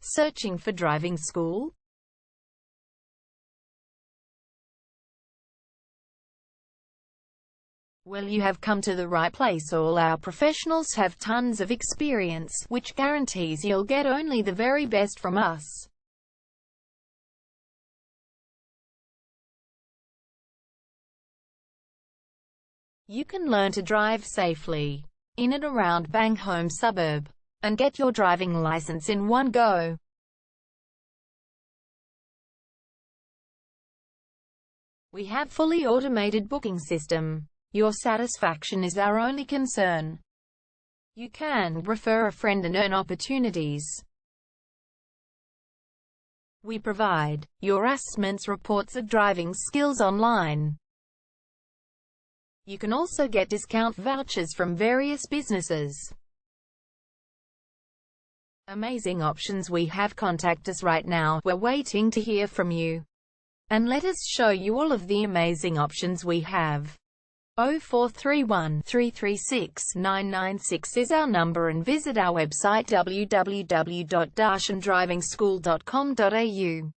Searching for driving school? Well, you have come to the right place. All our professionals have tons of experience, which guarantees you'll get only the very best from us. You can learn to drive safely in and around Bangholme suburb and get your driving license in one go. We have fully automated booking system. Your satisfaction is our only concern. You can refer a friend and earn opportunities. We provide your assessments reports of driving skills online. You can also get discount vouchers from various businesses. Amazing options we have. Contact us right now. We're waiting to hear from you. And let us show you all of the amazing options we have. 0431 336 996 is our number, and visit our website www.darshandrivingschool.com.au.